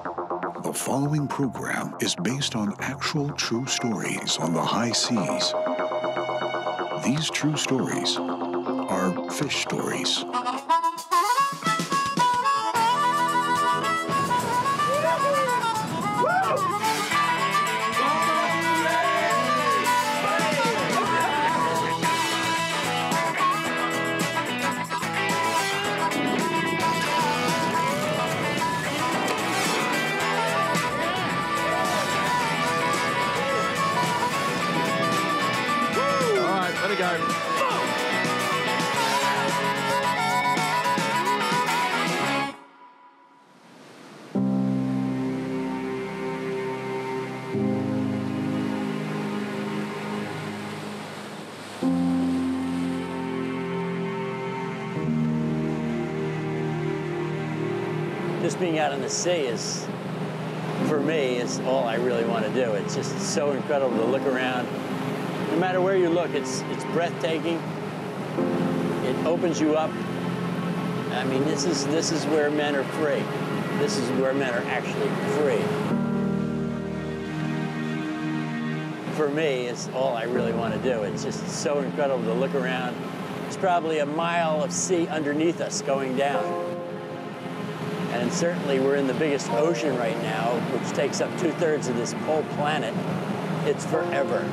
The following program is based on actual true stories on the high seas. These true stories are fish stories. Let it go. Just being out in the sea is, for me, is all I really want to do. It's just so incredible to look around. No matter where you look, it's breathtaking. It opens you up. I mean, this is where men are free. This is where men are actually free. For me, it's all I really want to do. It's just so incredible to look around. It's probably a mile of sea underneath us going down. And certainly we're in the biggest ocean right now, which takes up 2/3 of this whole planet. It's forever,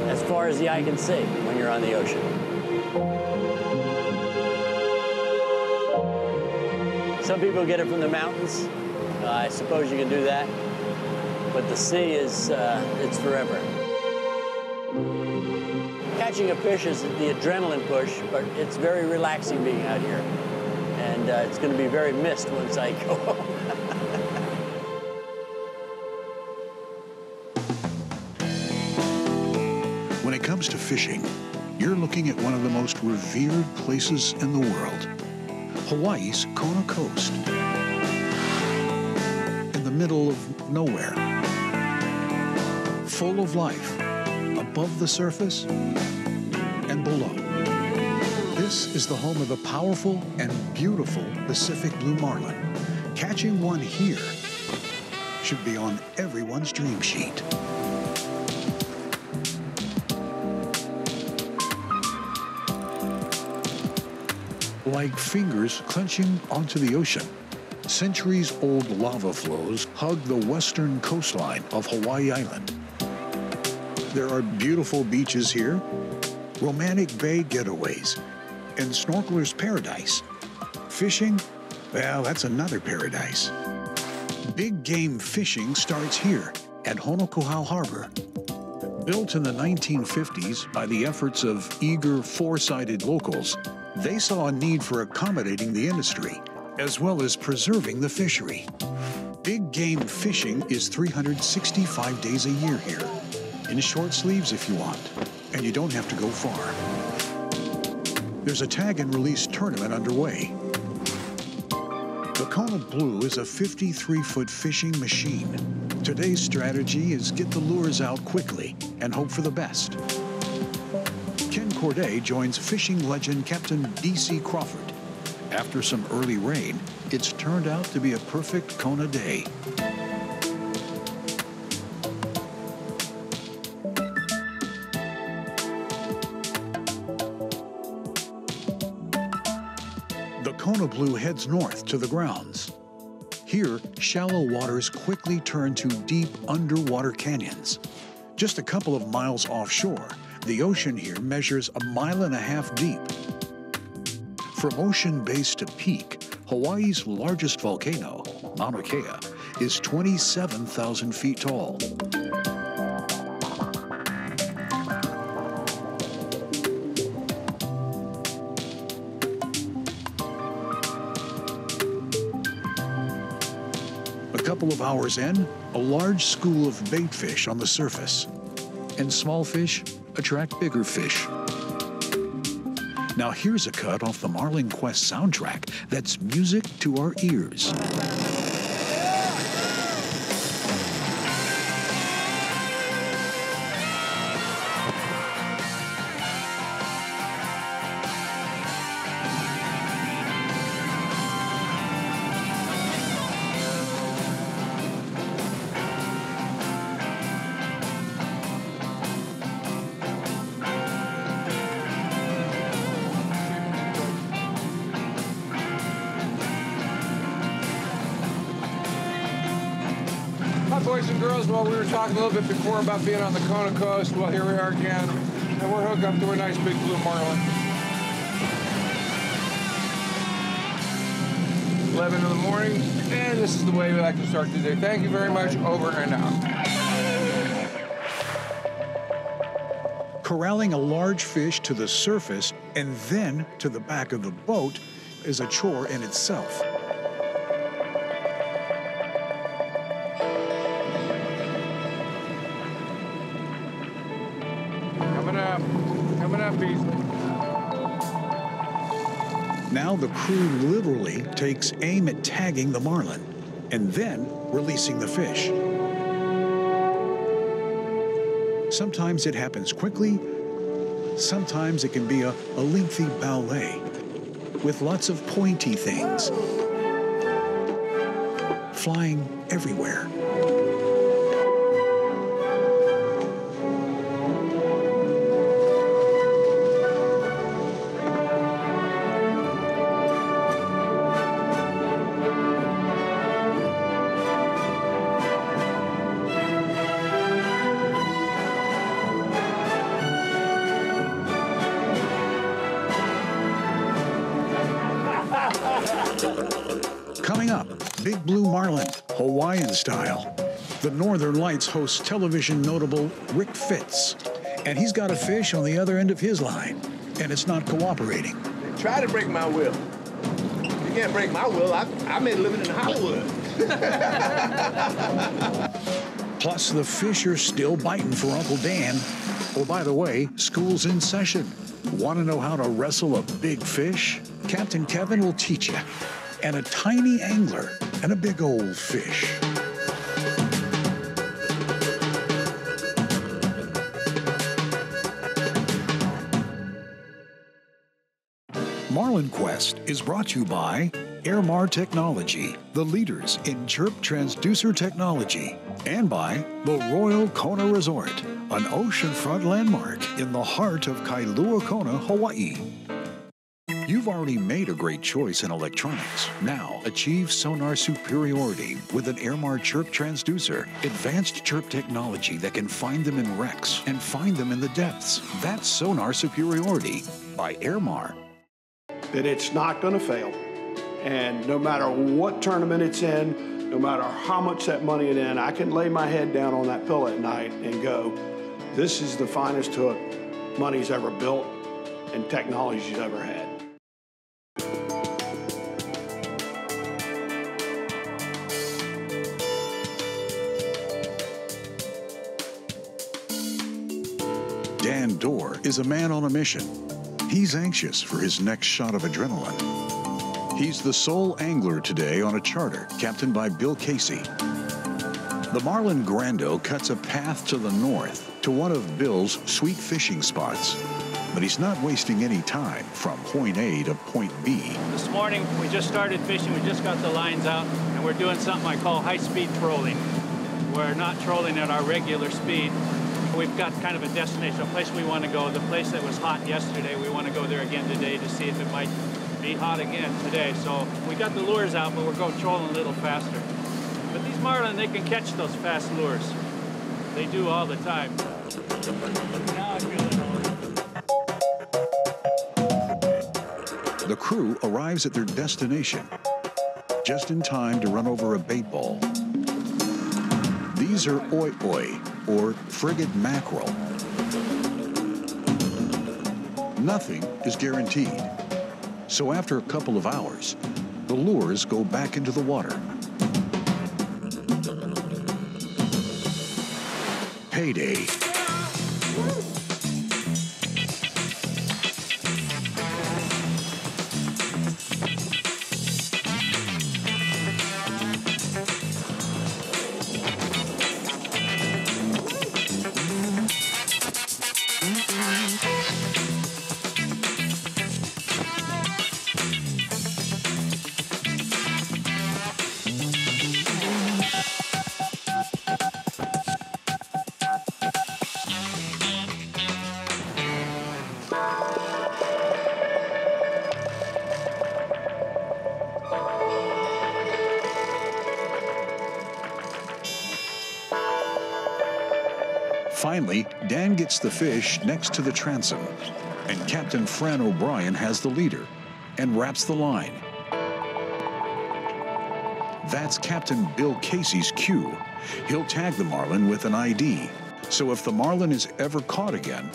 as far as the eye can see when you're on the ocean. Some people get it from the mountains. I suppose you can do that. But the sea is, it's forever. Catching a fish is the adrenaline push, but it's very relaxing being out here. And it's going to be very missed once I go home. When it comes to fishing, you're looking at one of the most revered places in the world, Hawaii's Kona Coast. In the middle of nowhere, full of life, above the surface and below. This is the home of the powerful and beautiful Pacific blue marlin. Catching one here should be on everyone's dream sheet. Like fingers clenching onto the ocean, centuries-old lava flows hug the western coastline of Hawaii Island. There are beautiful beaches here, romantic bay getaways, and snorkeler's paradise. Fishing? Well, that's another paradise. Big game fishing starts here at Honokohau Harbor. Built in the 1950s by the efforts of eager, foresighted locals, they saw a need for accommodating the industry, as well as preserving the fishery. Big game fishing is 365 days a year here, in short sleeves if you want, and you don't have to go far. There's a tag and release tournament underway. The Kona Blue is a 53-foot fishing machine. Today's strategy is get the lures out quickly and hope for the best. Ken Corday joins fishing legend Captain D.C. Crawford. After some early rain, it's turned out to be a perfect Kona day. The Kona Blue heads north to the grounds. Here, shallow waters quickly turn to deep underwater canyons. Just a couple of miles offshore, the ocean here measures 1.5 miles deep. From ocean base to peak, Hawaii's largest volcano, Mauna Kea, is 27,000 feet tall. A couple of hours in, a large school of baitfish on the surface. And small fish attract bigger fish. Now here's a cut off the Marlin Quest soundtrack that's music to our ears. right, boys and girls, well, we were talking a little bit before about being on the Kona coast. Well, here we are again, and we're hooked up to a nice big blue marlin. 11 in the morning, and this is the way we like to start the day. Thank you very much. Over and out. Corralling a large fish to the surface and then to the back of the boat is a chore in itself. Coming up, Beasley. Now the crew literally takes aim at tagging the marlin and then releasing the fish. Sometimes it happens quickly, sometimes it can be a lengthy ballet with lots of pointy things flying everywhere. Coming up, big blue marlin, Hawaiian style. The Northern Lights hosts television notable Rick Fitz, and he's got a fish on the other end of his line, and it's not cooperating. They try to break my will. You can't break my will. I made a living in Hollywood. Plus, the fish are still biting for Uncle Dan. Oh, by the way, school's in session. Want to know how to wrestle a big fish? Captain Kevin will teach you. And a tiny angler and a big old fish. Marlin Quest is brought to you by Airmar Technology, the leaders in chirp transducer technology, and by the Royal Kona Resort, an oceanfront landmark in the heart of Kailua Kona, Hawaii. You've already made a great choice in electronics. Now, achieve sonar superiority with an Airmar chirp transducer. Advanced chirp technology that can find them in wrecks and find them in the depths. That's sonar superiority by Airmar. That it's not going to fail. And no matter what tournament it's in, no matter how much that money is in, I can lay my head down on that pillow at night and go, this is the finest hook money's ever built and technology's ever had. Dan Dorr is a man on a mission. He's anxious for his next shot of adrenaline. He's the sole angler today on a charter captained by Bill Casey. The Marlin Grando cuts a path to the north to one of Bill's sweet fishing spots. But he's not wasting any time from point A to point B. This morning, we just started fishing. We just got the lines out, and we're doing something I call high-speed trolling. We're not trolling at our regular speed. We've got kind of a destination, a place we want to go. The place that was hot yesterday, we want to go there again today to see if it might be hot again today. So we got the lures out, but we're going trolling a little faster. But these marlin, they can catch those fast lures. They do all the time. Now I feel it. The crew arrives at their destination just in time to run over a bait ball. These are oi oi, or frigate mackerel. Nothing is guaranteed. So after a couple of hours, the lures go back into the water. Payday. Finally, Dan gets the fish next to the transom, and Captain Fran O'Brien has the leader and wraps the line. That's Captain Bill Casey's cue. He'll tag the marlin with an ID, so if the marlin is ever caught again,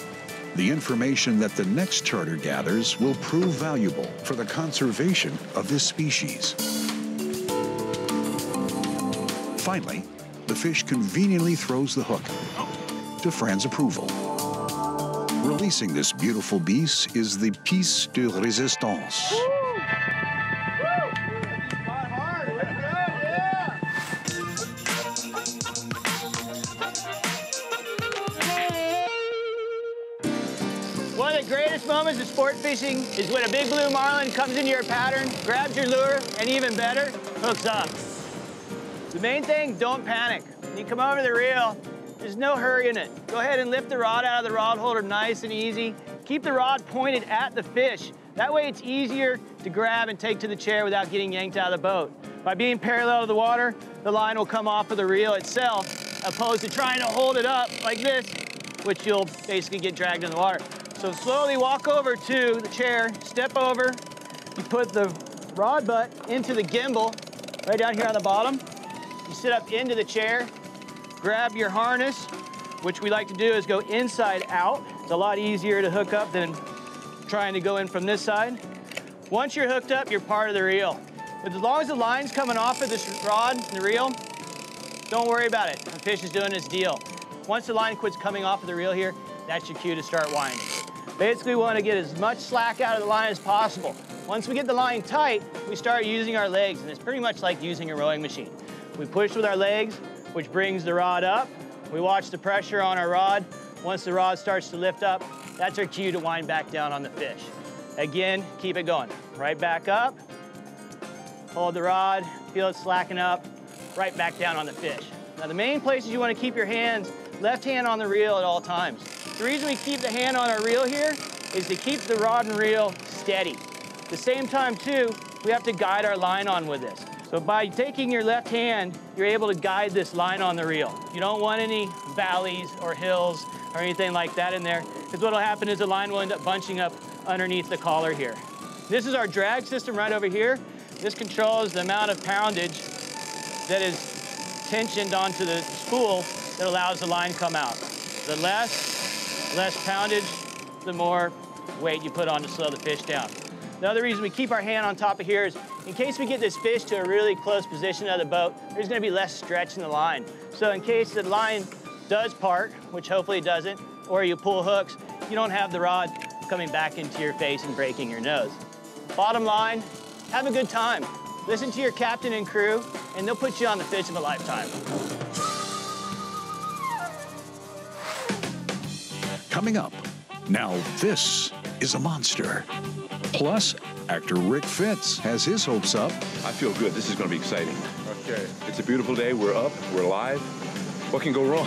the information that the next charter gathers will prove valuable for the conservation of this species. Finally, the fish conveniently throws the hook, to Fran's approval. Releasing this beautiful beast is the piece de résistance. One of the greatest moments of sport fishing is when a big blue marlin comes into your pattern, grabs your lure, and even better, hooks up. The main thing, don't panic. When you come over the reel, there's no hurry in it. Go ahead and lift the rod out of the rod holder nice and easy. Keep the rod pointed at the fish. That way it's easier to grab and take to the chair without getting yanked out of the boat. By being parallel to the water, the line will come off of the reel itself, opposed to trying to hold it up like this, which you'll basically get dragged in the water. So slowly walk over to the chair, step over, you put the rod butt into the gimbal right down here on the bottom. You sit up into the chair, grab your harness, which we like to do is go inside out. It's a lot easier to hook up than trying to go in from this side. Once you're hooked up, you're part of the reel. But as long as the line's coming off of this rod, the reel, don't worry about it. The fish is doing its deal. Once the line quits coming off of the reel here, that's your cue to start winding. Basically, we want to get as much slack out of the line as possible. Once we get the line tight, we start using our legs, and it's pretty much like using a rowing machine. We push with our legs, which brings the rod up. We watch the pressure on our rod. Once the rod starts to lift up, that's our cue to wind back down on the fish. Again, keep it going. Right back up, hold the rod, feel it slacken up, right back down on the fish. Now the main places you want to keep your hands, left hand on the reel at all times. The reason we keep the hand on our reel here is to keep the rod and reel steady. At the same time too, we have to guide our line on with this. So by taking your left hand, you're able to guide this line on the reel. You don't want any valleys or hills or anything like that in there, because what'll happen is the line will end up bunching up underneath the collar here. This is our drag system right over here. This controls the amount of poundage that is tensioned onto the spool that allows the line to come out. The less poundage, the more weight you put on to slow the fish down. The other reason we keep our hand on top of here is in case we get this fish to a really close position of the boat, there's gonna be less stretch in the line. So in case the line does part, which hopefully it doesn't, or you pull hooks, you don't have the rod coming back into your face and breaking your nose. Bottom line, have a good time. Listen to your captain and crew, and they'll put you on the fish of a lifetime. Coming up, now this is a monster. Plus, actor Rick Fitz has his hopes up. I feel good. This is going to be exciting. Okay. It's a beautiful day. We're up. We're live. What can go wrong?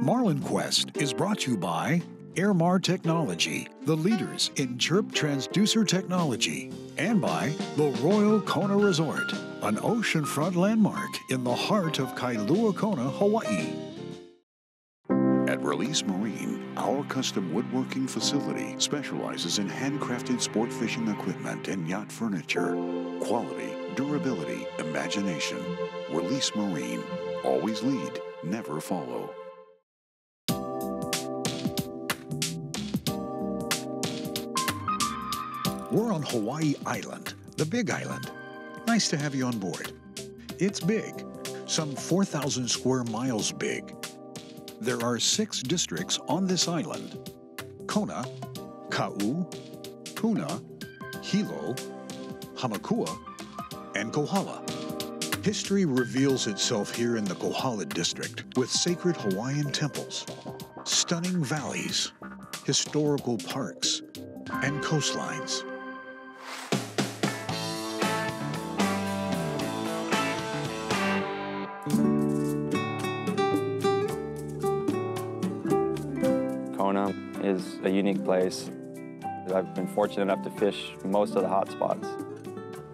Marlin Quest is brought to you by Airmar Technology, the leaders in chirp transducer technology, and by the Royal Kona Resort, an oceanfront landmark in the heart of Kailua Kona, Hawaii. At Release Marine, our custom woodworking facility specializes in handcrafted sport fishing equipment and yacht furniture. Quality, durability, imagination. Release Marine. Always lead, never follow. We're on Hawaii Island, the Big Island. Nice to have you on board. It's big, some 4,000 square miles big. There are 6 districts on this island: Kona, Kau, Puna, Hilo, Hamakua, and Kohala. History reveals itself here in the Kohala district with sacred Hawaiian temples, stunning valleys, historical parks, and coastlines. Kona, is a unique place. I've been fortunate enough to fish most of the hot spots.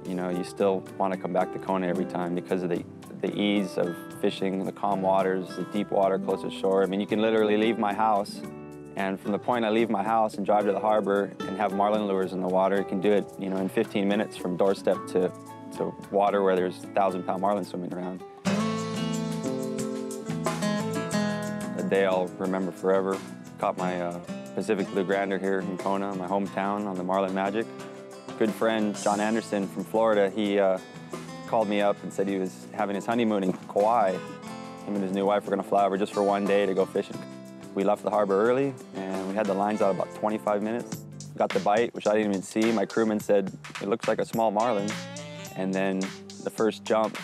You know, you still want to come back to Kona every time because of the ease of fishing, the calm waters, the deep water close to shore. I mean, you can literally leave my house, and from the point I leave my house and drive to the harbor and have marlin lures in the water, you can do it, you know, in 15 minutes from doorstep to water where there's 1,000-pound marlin swimming around. A day I'll remember forever. Caught my Pacific Blue Grander here in Kona, my hometown, on the Marlin Magic. Good friend John Anderson from Florida, he called me up and said he was having his honeymoon in Kauai. Him and his new wife were gonna fly over just for one day to go fishing. We left the harbor early, and we had the lines out about 25 minutes. Got the bite, which I didn't even see. My crewman said, it looks like a small marlin. And then the first jump,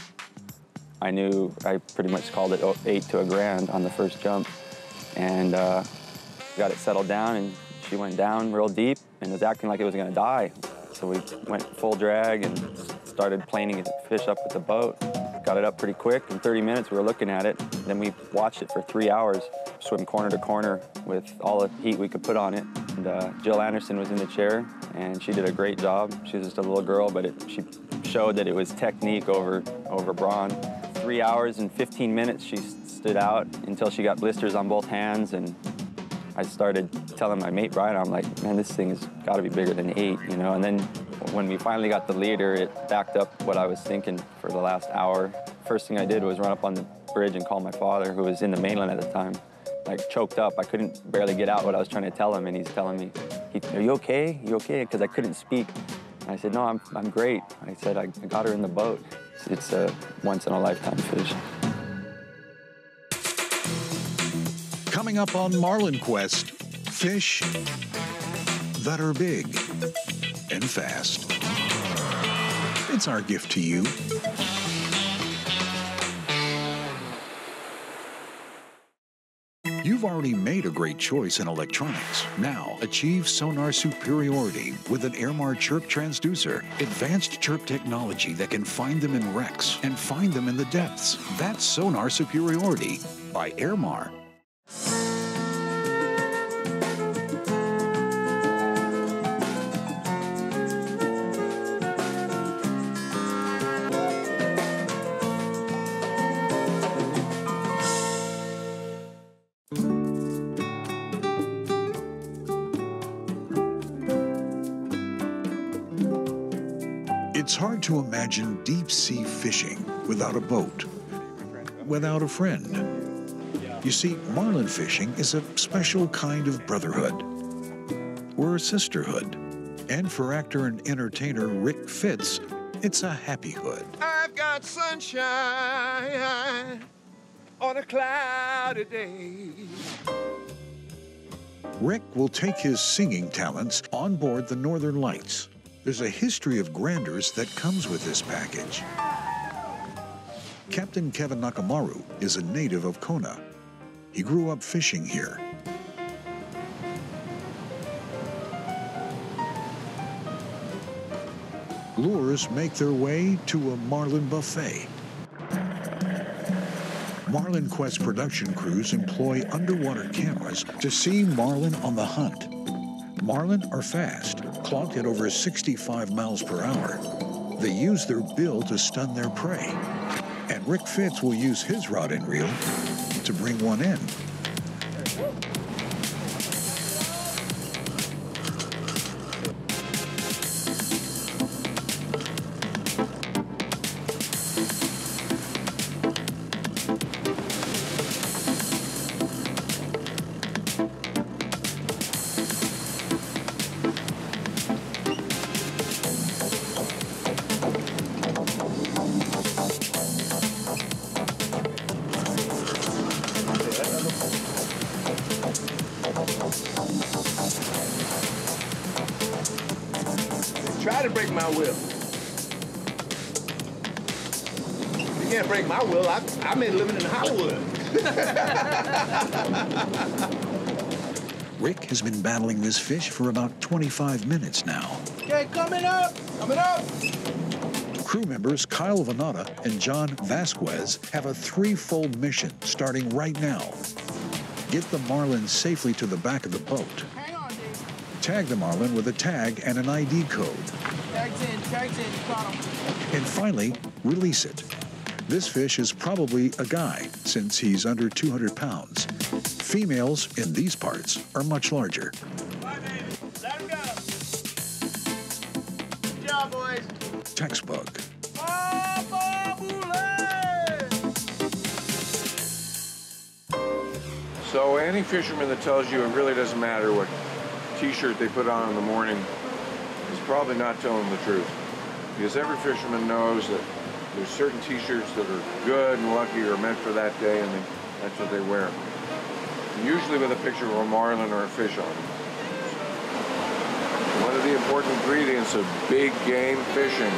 I knew, I pretty much called it 8 to a grand on the first jump. And got it settled down, and she went down real deep and was acting like it was gonna die. So we went full drag and started planing the fish up with the boat. Got it up pretty quick. In 30 minutes, we were looking at it. Then we watched it for 3 hours, swim corner to corner with all the heat we could put on it. And Jill Anderson was in the chair, and she did a great job. She was just a little girl, but she showed that it was technique over brawn. 3 hours and 15 minutes she stood out until she got blisters on both hands, and I started telling my mate Brian, I'm like, man, this thing has got to be bigger than 8, you know? And then when we finally got the leader, it backed up what I was thinking for the last hour. First thing I did was run up on the bridge and call my father, who was in the mainland at the time. Like, choked up. I couldn't barely get out what I was trying to tell him, and he's telling me, are you okay? You okay? Because I couldn't speak. And I said, no, I'm great. I said, I got her in the boat. It's a once-in-a-lifetime fish. Coming up on Marlin Quest, fish that are big and fast. It's our gift to you. You've already made a great choice in electronics. Now, achieve sonar superiority with an Airmar chirp transducer. Advanced chirp technology that can find them in wrecks and find them in the depths. That's sonar superiority by Airmar. It's hard to imagine deep-sea fishing without a boat, without a friend. You see, marlin fishing is a special kind of brotherhood, or a sisterhood. And for actor and entertainer Rick Fitz, it's a happyhood. I've got sunshine on a cloudy day. Rick will take his singing talents on board the Northern Lights. There's a history of grandeurs that comes with this package. Captain Kevin Nakamaru is a native of Kona. He grew up fishing here. Lures make their way to a marlin buffet. Marlin Quest production crews employ underwater cameras to see marlin on the hunt. Marlin are fast, clocked at over 65 miles per hour. They use their bill to stun their prey. And Rick Fitz will use his rod and reel to bring one in. Try to break my will. You can't break my will. I made a living in Hollywood. Rick has been battling this fish for about 25 minutes now. Okay, coming up, coming up. Crew members Kyle Venata and John Vasquez have a threefold mission starting right now. get the marlin safely to the back of the boat. Hang on, Dave. Tag the marlin with a tag and an ID code. Tag's in, you caught him. And finally, release it. This fish is probably a guy, since he's under 200 pounds. Females in these parts are much larger. Bye, baby. Let him go. Good job, boys. Textbook. So any fisherman that tells you it really doesn't matter what t-shirt they put on in the morning is probably not telling the truth. Because every fisherman knows that there's certain t-shirts that are good and lucky or meant for that day, and that's what they wear. Usually with a picture of a marlin or a fish on it. One of the important ingredients of big game fishing